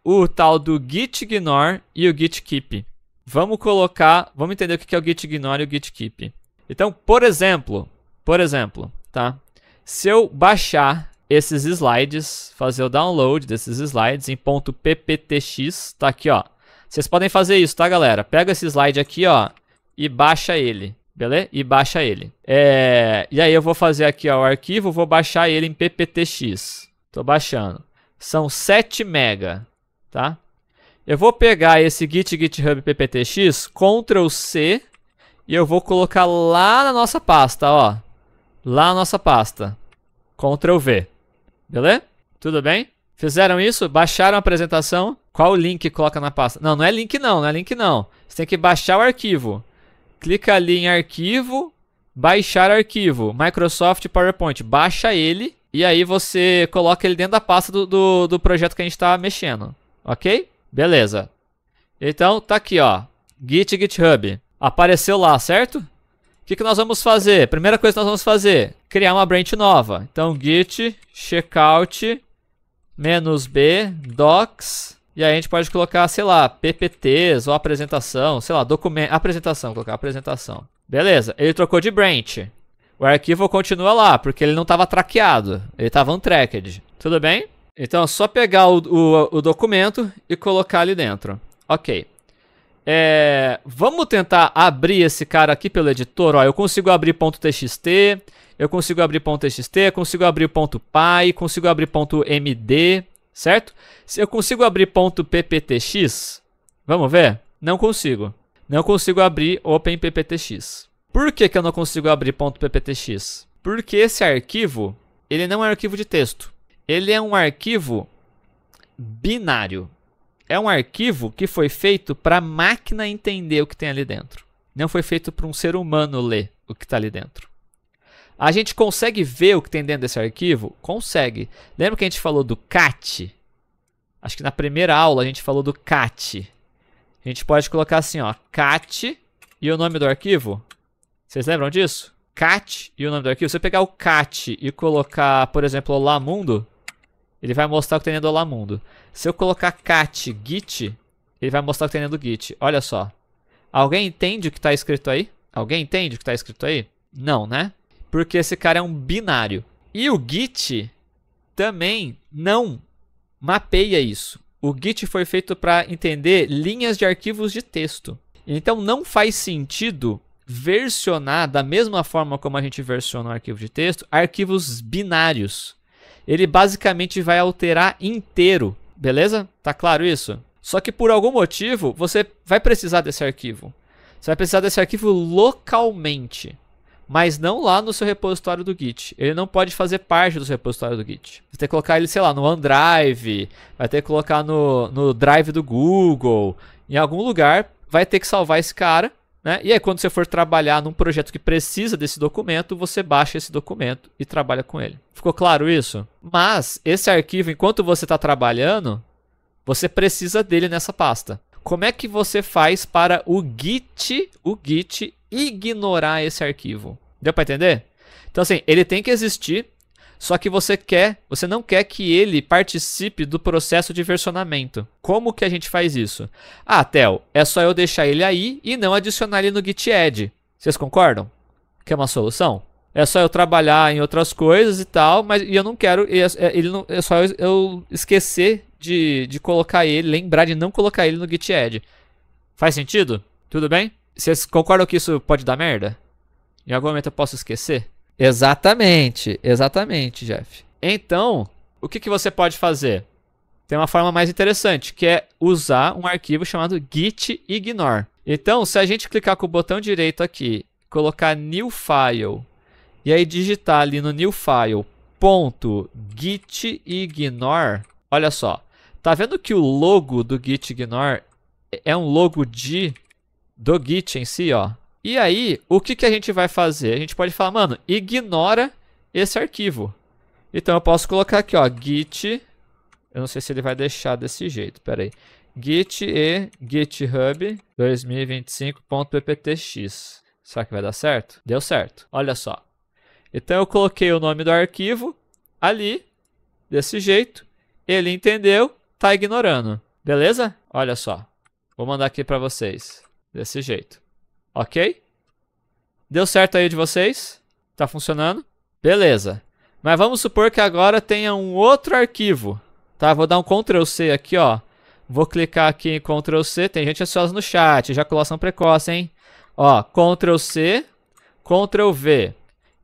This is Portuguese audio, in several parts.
o tal do gitignore e o gitkeep. Vamos entender o que é o gitignore e o gitkeep. Então, por exemplo, tá? Se eu baixar esses slides, fazer o download desses slides em .pptx, tá aqui, ó. Vocês podem fazer isso, tá, galera? Pega esse slide aqui, ó, e baixa ele, beleza? E baixa ele. E aí eu vou fazer aqui, ó, o arquivo, vou baixar ele em pptx. Tô baixando. São 7 MB, tá? Eu vou pegar esse github pptx, Ctrl C, e eu vou colocar lá na nossa pasta, ó. Lá na nossa pasta. Ctrl V. Beleza? Tudo bem? Fizeram isso? Baixaram a apresentação? Qual o link que coloca na pasta? Não, não é link não, não é link não. Você tem que baixar o arquivo. Clica ali em arquivo, baixar arquivo. Microsoft PowerPoint. Baixa ele e aí você coloca ele dentro da pasta do projeto que a gente está mexendo. Ok? Beleza. Então, tá aqui, ó. GitHub. Apareceu lá, certo? O que nós vamos fazer? Primeira coisa que nós vamos fazer, criar uma branch nova. Então, git checkout -b docs. E aí a gente pode colocar, sei lá, ppts ou apresentação, sei lá, documento, apresentação, colocar apresentação. Beleza, ele trocou de branch. O arquivo continua lá, porque ele não estava traqueado, ele estava untracked. Tudo bem? Então é só pegar o documento e colocar ali dentro. Ok. Vamos tentar abrir esse cara aqui pelo editor. Ó, eu consigo abrir .txt, eu consigo abrir .txt, consigo abrir .py, consigo abrir .md, certo? Se eu consigo abrir .pptx, vamos ver? Não consigo. Não consigo abrir OpenPPTX. Por que eu não consigo abrir .pptx? Porque esse arquivo, ele não é um arquivo de texto. Ele é um arquivo binário. É um arquivo que foi feito para a máquina entender o que tem ali dentro. Não foi feito para um ser humano ler o que está ali dentro. A gente consegue ver o que tem dentro desse arquivo? Consegue. Lembra que a gente falou do cat? Acho que na primeira aula a gente falou do cat. A gente pode colocar assim, ó, cat e o nome do arquivo. Vocês lembram disso? Cat e o nome do arquivo. Se eu pegar o cat e colocar, por exemplo, Olá Mundo, ele vai mostrar o que tem dentro do Olá Mundo. Se eu colocar cat git, ele vai mostrar o que tem dentro do git. Olha só. Alguém entende o que está escrito aí? Alguém entende o que está escrito aí? Não, né? Porque esse cara é um binário. E o git também não mapeia isso. O git foi feito para entender linhas de arquivos de texto. Então não faz sentido versionar da mesma forma como a gente versiona um arquivo de texto, arquivos binários. Ele basicamente vai alterar inteiro. Beleza? Tá claro isso? Só que por algum motivo você vai precisar desse arquivo. Você vai precisar desse arquivo localmente, mas não lá no seu repositório do Git. Ele não pode fazer parte do seu repositório do Git. Você tem que colocar ele, sei lá, no OneDrive, vai ter que colocar no Drive do Google, em algum lugar, vai ter que salvar esse cara, né? E aí quando você for trabalhar num projeto que precisa desse documento, você baixa esse documento e trabalha com ele. Ficou claro isso? Mas esse arquivo, enquanto você está trabalhando, você precisa dele nessa pasta. Como é que você faz para o Git ignorar esse arquivo? Deu para entender? Então assim, ele tem que existir, só que você não quer que ele participe do processo de versionamento. Como que a gente faz isso? Ah, Theo, é só eu deixar ele aí e não adicionar ele no Git Add. Vocês concordam? Que é uma solução? É só eu trabalhar em outras coisas e tal, mas eu não quero, é só eu esquecer de colocar ele, lembrar de não colocar ele no Git Add. Faz sentido? Tudo bem? Vocês concordam que isso pode dar merda? Em algum momento eu posso esquecer? Exatamente, Jeff. Então, o que você pode fazer? Tem uma forma mais interessante, que é usar um arquivo chamado gitignore. Então, se a gente clicar com o botão direito aqui, colocar new file, e aí digitar ali no new file .gitignore, olha só. Tá vendo que o logo do gitignore é um logo do Git em si, ó? E aí, o que a gente vai fazer? A gente pode falar, mano, ignora esse arquivo. Então eu posso colocar aqui, ó, git, eu não sei se ele vai deixar desse jeito, pera aí. Git e github 2025.pptx. Será que vai dar certo? Deu certo. Olha só. Então eu coloquei o nome do arquivo ali, desse jeito. Ele entendeu, tá ignorando. Beleza? Olha só. Vou mandar aqui para vocês. Desse jeito. Ok? Deu certo aí de vocês? Tá funcionando? Beleza. Mas vamos supor que agora tenha um outro arquivo. Tá? Vou dar um Ctrl C aqui, ó. Vou clicar aqui em Ctrl C. Tem gente ansiosa no chat. Ejaculação precoce, hein? Ó, Ctrl C, Ctrl V.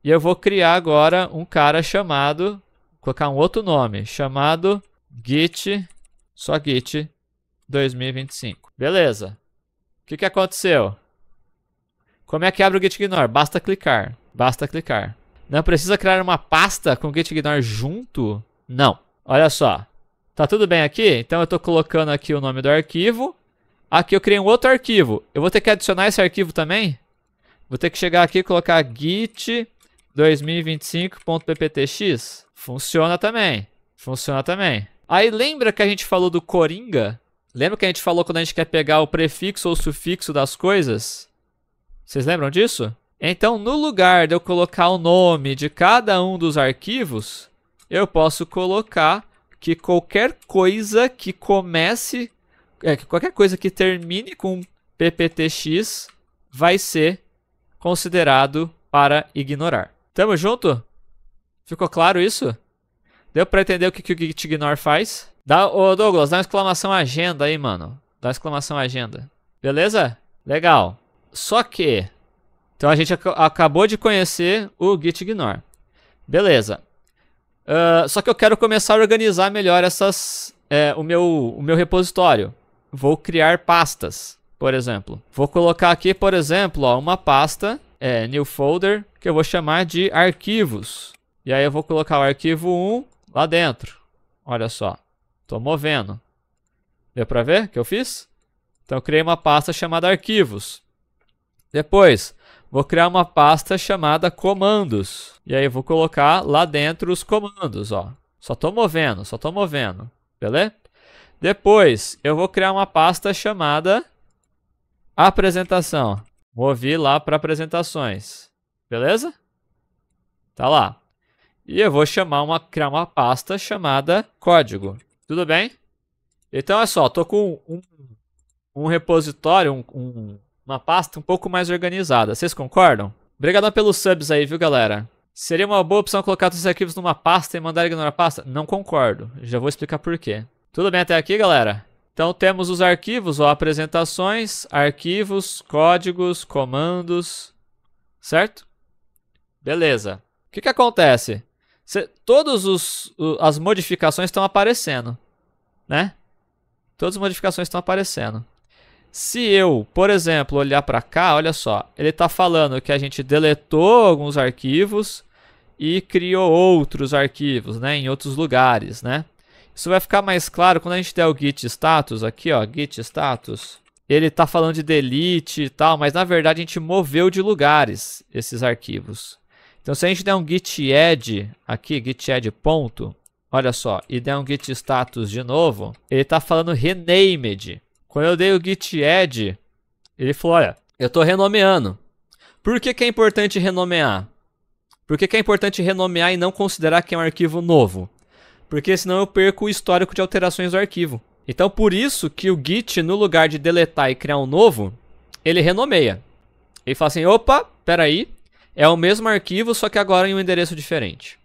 E eu vou criar agora um cara chamado... Vou colocar um outro nome. Chamado Git... Só Git 2025. Beleza. O que aconteceu? Como é que abre o gitignore? Basta clicar. Basta clicar. Não precisa criar uma pasta com o gitignore junto? Não. Olha só. Tá tudo bem aqui? Então eu estou colocando aqui o nome do arquivo. Aqui eu criei um outro arquivo. Eu vou ter que adicionar esse arquivo também? Vou ter que chegar aqui e colocar git 2025.pptx. Funciona também. Funciona também. Aí lembra que a gente falou do Coringa? Lembra que a gente falou quando a gente quer pegar o prefixo ou o sufixo das coisas? Vocês lembram disso? Então, no lugar de eu colocar o nome de cada um dos arquivos, eu posso colocar que qualquer coisa que comece... qualquer coisa que termine com pptx vai ser considerado para ignorar. Tamo junto? Ficou claro isso? Deu pra entender o que o gitignore faz? Ô Douglas, dá uma exclamação agenda aí, mano. Dá uma exclamação agenda. Beleza? Legal. Só que... Então a gente acabou de conhecer o gitignore. Beleza. Só que eu quero começar a organizar melhor o meu repositório. Vou criar pastas, por exemplo. Vou colocar aqui, por exemplo, ó, uma pasta, new folder, que eu vou chamar de arquivos. E aí eu vou colocar o arquivo 1 lá dentro. Olha só. Estou movendo. Deu para ver o que eu fiz? Então eu criei uma pasta chamada arquivos. Depois, vou criar uma pasta chamada comandos. E aí eu vou colocar lá dentro os comandos, ó. Só estou movendo, só estou movendo. Beleza? Depois, eu vou criar uma pasta chamada apresentação. Movi lá para apresentações. Beleza? Tá lá. E eu vou criar uma pasta chamada código. Tudo bem? Então é só, estou com um repositório, uma pasta um pouco mais organizada. Vocês concordam? Obrigadão pelos subs aí, viu, galera? Seria uma boa opção colocar todos os arquivos numa pasta e mandar ignorar a pasta? Não concordo. Já vou explicar por quê. Tudo bem até aqui, galera? Então temos os arquivos, ó, apresentações, arquivos, códigos, comandos, certo? Beleza. O que acontece? Todas as modificações estão aparecendo, né? Todas as modificações estão aparecendo. Se eu, por exemplo, olhar para cá, olha só, ele está falando que a gente deletou alguns arquivos e criou outros arquivos, né, em outros lugares, né? Isso vai ficar mais claro quando a gente der o git status aqui, ó, git status. Ele está falando de delete e tal, mas na verdade a gente moveu de lugares esses arquivos. Então se a gente der um git add aqui, git add ponto, olha só, e der um git status de novo, ele está falando renamed. Quando eu dei o git add, ele falou, olha, eu estou renomeando. Por que é importante renomear? Por que é importante renomear e não considerar que é um arquivo novo? Porque senão eu perco o histórico de alterações do arquivo. Então por isso que o git, no lugar de deletar e criar um novo, ele renomeia. Ele fala assim, opa, peraí, é o mesmo arquivo, só que agora em um endereço diferente.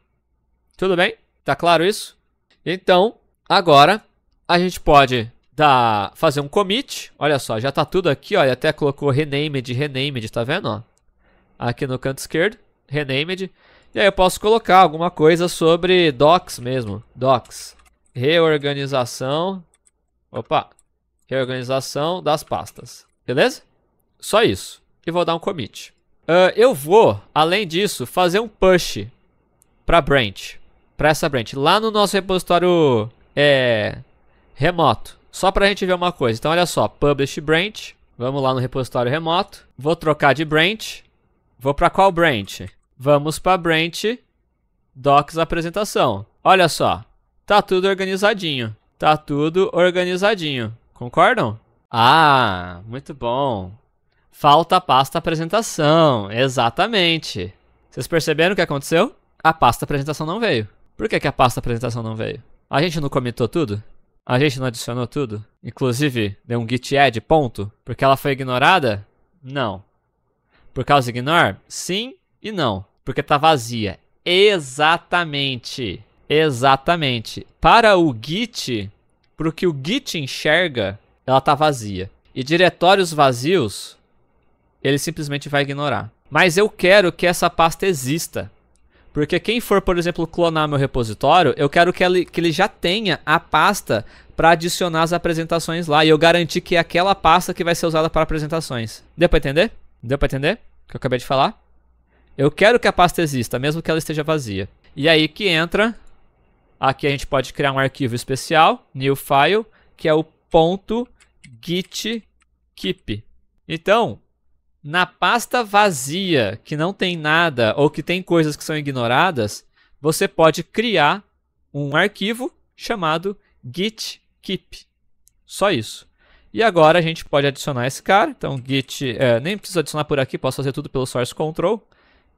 Tudo bem? Tá claro isso? Então, agora a gente pode fazer um commit. Olha só, já tá tudo aqui, ó. Ele até colocou renamed, tá vendo? Ó? Aqui no canto esquerdo, renamed. E aí eu posso colocar alguma coisa sobre docs mesmo. Docs. Reorganização. Opa. Reorganização das pastas. Beleza? Só isso. E vou dar um commit. Eu vou, além disso, fazer um push para branch. Para essa branch. Lá no nosso repositório remoto. Só para a gente ver uma coisa. Então, olha só. Publish branch. Vamos lá no repositório remoto. Vou trocar de branch. Vou para qual branch? Vamos para branch docs apresentação. Olha só. Tá tudo organizadinho. Tá tudo organizadinho. Concordam? Ah, muito bom. Falta a pasta apresentação. Exatamente. Vocês perceberam o que aconteceu? A pasta apresentação não veio. Por que a pasta apresentação não veio? A gente não comitou tudo? A gente não adicionou tudo? Inclusive, deu um git add, ponto. Porque ela foi ignorada? Não. Por causa de ignore? Sim e não. Porque tá vazia. Exatamente. Exatamente. Para o Git, para o que o Git enxerga, ela tá vazia. E diretórios vazios, ele simplesmente vai ignorar. Mas eu quero que essa pasta exista. Porque quem for, por exemplo, clonar meu repositório, eu quero que ele já tenha a pasta para adicionar as apresentações lá. E eu garantir que é aquela pasta que vai ser usada para apresentações. Deu para entender? Deu para entender o que eu acabei de falar? Eu quero que a pasta exista, mesmo que ela esteja vazia. E aí que entra... Aqui a gente pode criar um arquivo especial, new file, que é o .gitkeep. Então, na pasta vazia, que não tem nada ou que tem coisas que são ignoradas, você pode criar um arquivo chamado gitkeep. Só isso. E agora a gente pode adicionar esse cara. Então, git, nem preciso adicionar por aqui, posso fazer tudo pelo source control.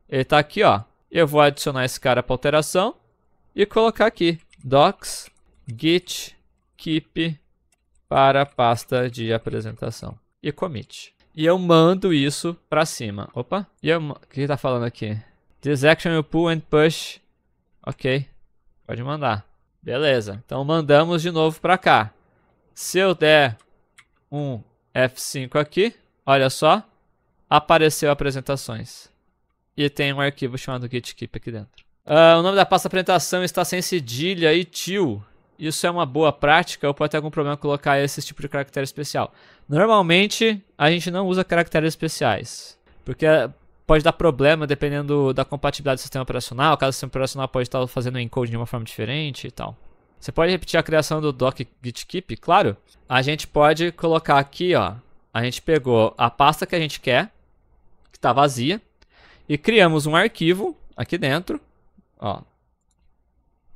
Ele está aqui, ó. Eu vou adicionar esse cara para alteração. E colocar aqui, docs git keep para a pasta de apresentação. E commit. E eu mando isso para cima. Opa, o que está falando aqui? This action will pull and push. Ok, pode mandar. Beleza, então mandamos de novo para cá. Se eu der um F5 aqui, olha só, apareceu apresentações. E tem um arquivo chamado gitkeep aqui dentro. O nome da pasta apresentação está sem cedilha e til. Isso é uma boa prática ou pode ter algum problema colocar esse tipo de caractere especial? Normalmente, a gente não usa caracteres especiais. Porque pode dar problema dependendo da compatibilidade do sistema operacional. Cada sistema operacional pode estar fazendo o encode de uma forma diferente e tal. Você pode repetir a criação do doc gitkeep? Claro. A gente pode colocar aqui, ó. A gente pegou a pasta que a gente quer, que está vazia, e criamos um arquivo aqui dentro. Ó,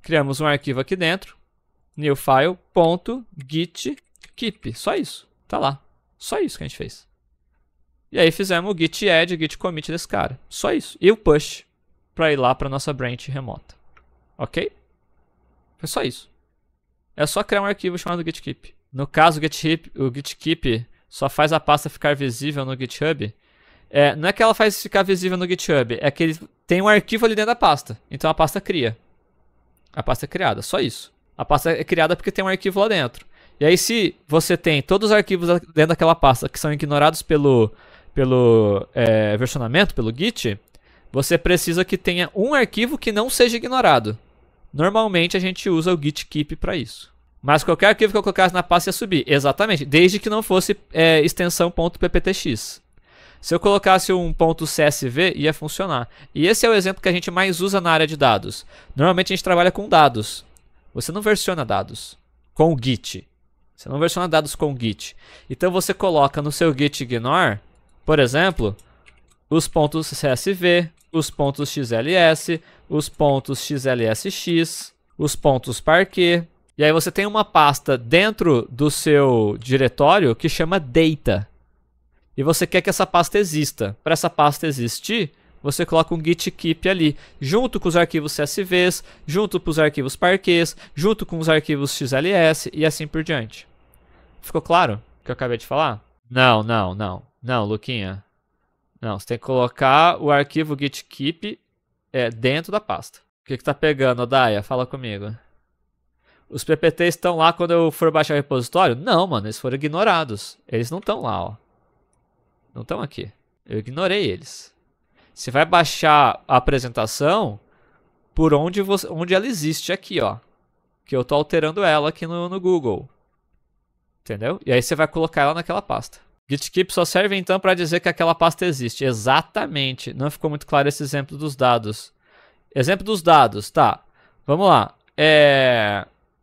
criamos um arquivo aqui dentro, new file, .gitkeep, só isso, tá lá, só isso que a gente fez. E aí fizemos o git add, git commit desse cara, só isso, e o push para ir lá para nossa branch remota, ok? Foi só isso. É só criar um arquivo chamado gitkeep. No caso, o gitkeep só faz a pasta ficar visível no GitHub. Não é que ela faz ficar visível no GitHub, é que ele tem um arquivo ali dentro da pasta. Então a pasta cria. A pasta é criada, só isso. A pasta é criada porque tem um arquivo lá dentro. E aí se você tem todos os arquivos dentro daquela pasta que são ignorados pelo versionamento, pelo Git, você precisa que tenha um arquivo que não seja ignorado. Normalmente a gente usa o gitkeep para isso. Mas qualquer arquivo que eu colocasse na pasta ia subir. Exatamente, desde que não fosse extensão .pptx. Se eu colocasse um .csv, ia funcionar. E esse é o exemplo que a gente mais usa na área de dados. Normalmente a gente trabalha com dados. Você não versiona dados com o Git. Você não versiona dados com o Git. Então você coloca no seu git ignore, por exemplo, os .csv, os .xls, os .xlsx, os .parquet. E aí você tem uma pasta dentro do seu diretório que chama data. E você quer que essa pasta exista. Para essa pasta existir, você coloca um gitkeep ali, junto com os arquivos CSVs, junto com os arquivos parquets, junto com os arquivos XLS e assim por diante. Ficou claro o que eu acabei de falar? Não, Luquinha. Não, você tem que colocar o arquivo gitkeep dentro da pasta. O que está pegando, Odaia? Fala comigo. Os PPTs estão lá quando eu for baixar o repositório? Não, mano, eles foram ignorados. Eles não estão lá, ó. Não estão aqui. Eu ignorei eles. Você vai baixar a apresentação por onde ela existe aqui, ó. Que eu estou alterando ela aqui no Google. Entendeu? E aí você vai colocar ela naquela pasta. Gitkeep só serve então para dizer que aquela pasta existe. Exatamente. Não ficou muito claro esse exemplo dos dados. Exemplo dos dados, tá. Vamos lá.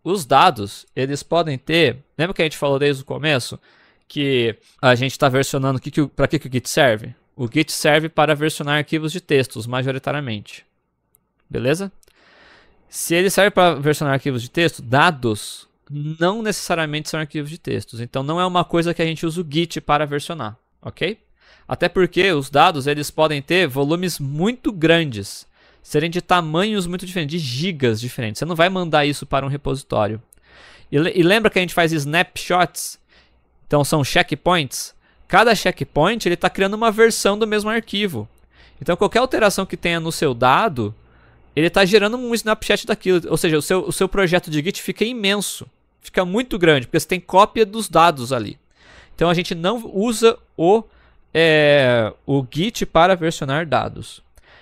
Os dados, eles podem ter... Lembra que a gente falou desde o começo? Que a gente está versionando para que o Git serve? O Git serve para versionar arquivos de textos, majoritariamente. Beleza? Se ele serve para versionar arquivos de texto, dados não necessariamente são arquivos de textos. Então não é uma coisa que a gente usa o Git para versionar, ok? Até porque os dados eles podem ter volumes muito grandes, serem de tamanhos muito diferentes, de gigas diferentes. Você não vai mandar isso para um repositório. E lembra que a gente faz snapshots? Então são checkpoints. Cada checkpoint ele está criando uma versão do mesmo arquivo. Então qualquer alteração que tenha no seu dado, ele está gerando um snapshot daquilo. Ou seja, o seu projeto de Git fica imenso. Fica muito grande, porque você tem cópia dos dados ali. Então a gente não usa o Git para versionar dados.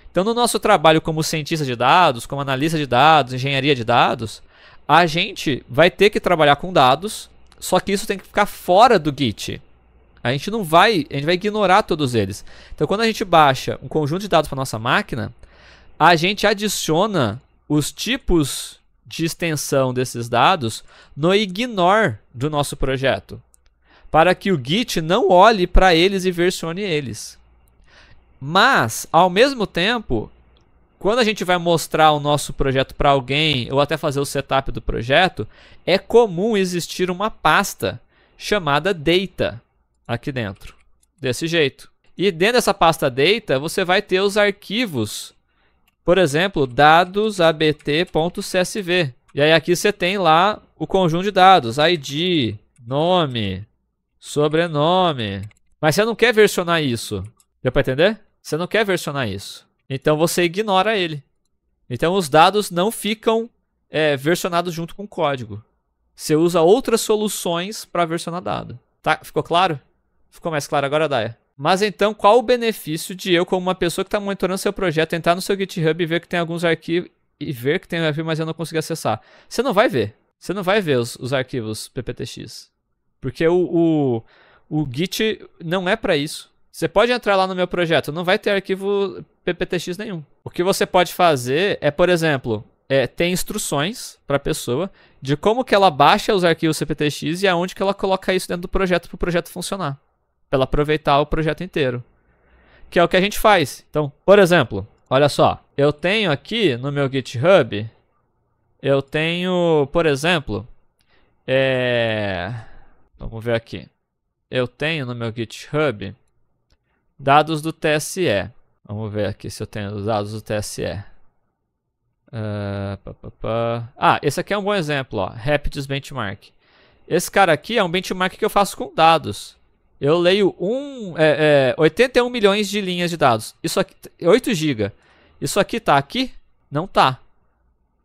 Então no nosso trabalho como cientista de dados, como analista de dados, engenharia de dados, a gente vai ter que trabalhar com dados, só que isso tem que ficar fora do Git. A gente vai ignorar todos eles. Então quando a gente baixa um conjunto de dados para nossa máquina, a gente adiciona os tipos de extensão desses dados no ignore do nosso projeto, para que o Git não olhe para eles e versione eles. Mas, ao mesmo tempo, quando a gente vai mostrar o nosso projeto para alguém, ou até fazer o setup do projeto, é comum existir uma pasta chamada data aqui dentro, desse jeito. E dentro dessa pasta data, você vai ter os arquivos, por exemplo, dados abt.csv. E aí aqui você tem lá o conjunto de dados, ID, nome, sobrenome. Mas você não quer versionar isso. Deu para entender? Você não quer versionar isso. Então você ignora ele. Então os dados não ficam versionados junto com o código. Você usa outras soluções para versionar dado. Tá? Ficou claro? Ficou mais claro agora, Daya? Mas então, qual o benefício de eu, como uma pessoa que está monitorando seu projeto, entrar no seu GitHub e ver que tem alguns arquivos, mas eu não consegui acessar? Você não vai ver. Você não vai ver os arquivos PPTX. Porque o Git não é para isso. Você pode entrar lá no meu projeto, não vai ter arquivo PPTX nenhum. O que você pode fazer é, por exemplo, ter instruções para a pessoa de como que ela baixa os arquivos PPTX e aonde que ela coloca isso dentro do projeto para o projeto funcionar. Para ela aproveitar o projeto inteiro. Que é o que a gente faz. Então, por exemplo, olha só. Eu tenho aqui no meu GitHub, eu tenho, por exemplo, vamos ver aqui. Eu tenho no meu GitHub dados do TSE. Vamos ver aqui se eu tenho os dados do TSE. Esse aqui é um bom exemplo, ó. Rapids Benchmark. Esse cara aqui é um benchmark que eu faço com dados. Eu leio 81 milhões de linhas de dados. Isso aqui, 8 GB. Isso aqui tá aqui? Não tá.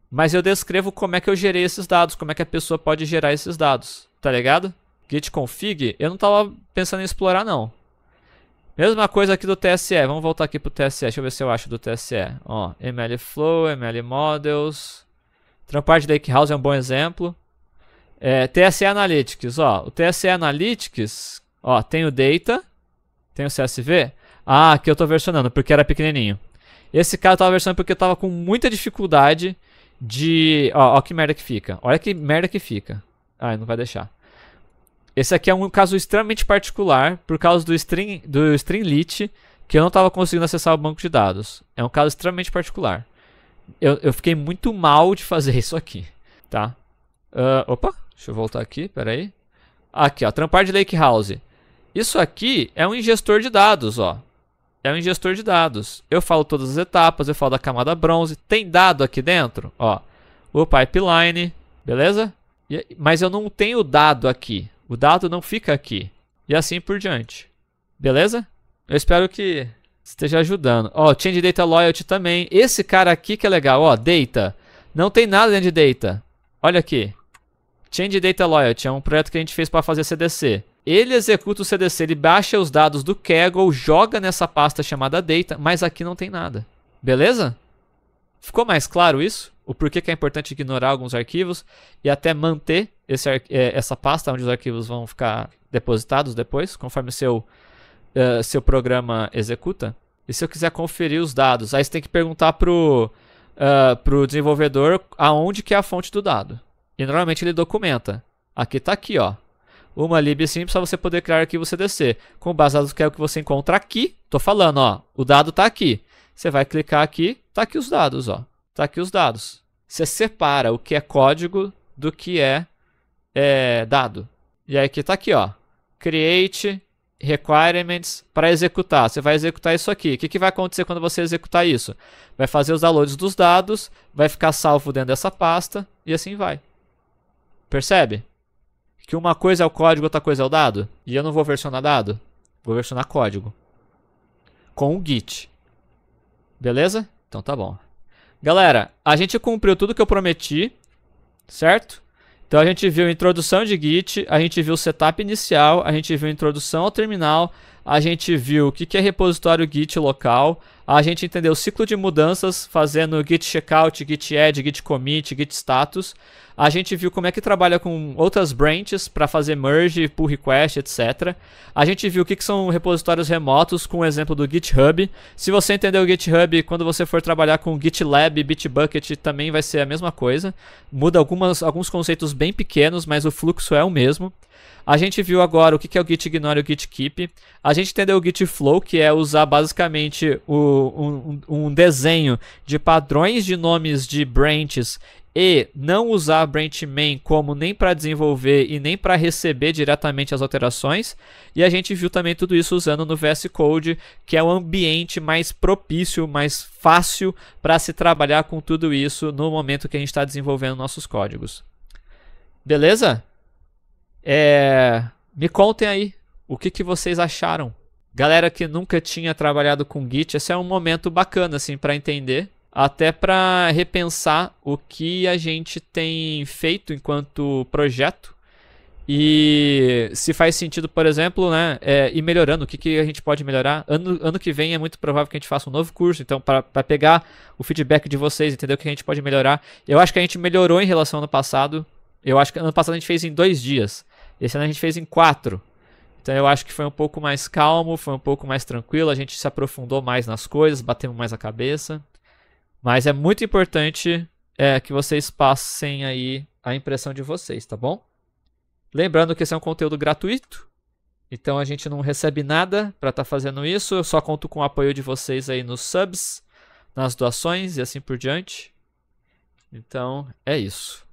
Mas eu descrevo como é que eu gerei esses dados, como é que a pessoa pode gerar esses dados. Tá ligado? Git config, eu não tava pensando em explorar não. Mesma coisa aqui do TSE. Vamos voltar aqui pro TSE. Deixa eu ver se eu acho do TSE. Ó, MLflow, MLModels. Trampard Lakehouse é um bom exemplo. TSE Analytics. Ó, o TSE Analytics, ó, tem o Data, tem o CSV. Aqui eu tô versionando porque era pequenininho. Esse cara eu tava versionando porque eu tava com muita dificuldade de... Ó que merda que fica. Olha que merda que fica. Não vai deixar. Esse aqui é um caso extremamente particular por causa do Streamlit, que eu não estava conseguindo acessar o banco de dados. É um caso extremamente particular. Eu fiquei muito mal de fazer isso aqui, tá? Opa, deixa eu voltar aqui, peraí. Aqui, ó, Trampard Lakehouse. Isso aqui é um ingestor de dados, ó. É um ingestor de dados. Eu falo todas as etapas, eu falo da camada bronze. Tem dado aqui dentro, ó. O pipeline, beleza? Mas eu não tenho dado aqui. O dado não fica aqui. E assim por diante. Beleza? Eu espero que esteja ajudando. Ó, Change Data Loyalty também. Esse cara aqui que é legal. Ó, Data. Não tem nada dentro de Data. Olha aqui. Change Data Loyalty é um projeto que a gente fez para fazer CDC. Ele executa o CDC, ele baixa os dados do Kaggle, joga nessa pasta chamada Data, mas aqui não tem nada. Beleza? Ficou mais claro isso? O porquê que é importante ignorar alguns arquivos e até manter essa pasta onde os arquivos vão ficar depositados depois, conforme seu programa executa. E se eu quiser conferir os dados, aí você tem que perguntar pro desenvolvedor aonde que é a fonte do dado. E normalmente ele documenta. Aqui está aqui, ó. Uma lib simples para você poder criar arquivo CDC. Com base nos dados que é o que você encontra aqui. Tô falando, ó. O dado está aqui. Você vai clicar aqui, tá aqui os dados, ó. Tá aqui os dados. Você separa o que é código do que é dado. E aí aqui tá aqui, ó. Create requirements para executar. Você vai executar isso aqui. O que vai acontecer quando você executar isso? Vai fazer os downloads dos dados, vai ficar salvo dentro dessa pasta e assim vai. Percebe? Que uma coisa é o código, outra coisa é o dado. E eu não vou versionar dado. Vou versionar código. Com o Git. Beleza? Então tá bom. Galera, a gente cumpriu tudo que eu prometi. Certo? Então a gente viu a introdução de Git, a gente viu o setup inicial, a gente viu a introdução ao terminal, a gente viu o que é repositório Git local, a gente entendeu o ciclo de mudanças fazendo Git checkout, Git add, Git commit, Git status. A gente viu como é que trabalha com outras branches para fazer merge, pull request, etc. A gente viu o que são repositórios remotos com o exemplo do GitHub. Se você entendeu o GitHub, quando você for trabalhar com GitLab, Bitbucket, também vai ser a mesma coisa. Muda alguns conceitos bem pequenos, mas o fluxo é o mesmo. A gente viu agora o que é o Git Ignore e o Git Keep. A gente entendeu o Git Flow, que é usar basicamente um desenho de padrões de nomes de branches e não usar branch main como nem para desenvolver e nem para receber diretamente as alterações. E a gente viu também tudo isso usando no VS Code, que é o ambiente mais propício, mais fácil para se trabalhar com tudo isso no momento que a gente está desenvolvendo nossos códigos. Beleza? Me contem aí o que vocês acharam. Galera que nunca tinha trabalhado com Git, esse é um momento bacana assim, para entender. Até para repensar o que a gente tem feito enquanto projeto e se faz sentido, por exemplo, né, ir melhorando, o que a gente pode melhorar. Ano que vem é muito provável que a gente faça um novo curso, então para pegar o feedback de vocês, entender o que a gente pode melhorar. Eu acho que a gente melhorou em relação ao ano passado. Eu acho que ano passado a gente fez em 2 dias, esse ano a gente fez em 4. Então eu acho que foi um pouco mais calmo, foi um pouco mais tranquilo, a gente se aprofundou mais nas coisas, batemos mais a cabeça. Mas é muito importante que vocês passem aí a impressão de vocês, tá bom? Lembrando que esse é um conteúdo gratuito, então a gente não recebe nada para estar fazendo isso, eu só conto com o apoio de vocês aí nos subs, nas doações e assim por diante. Então é isso.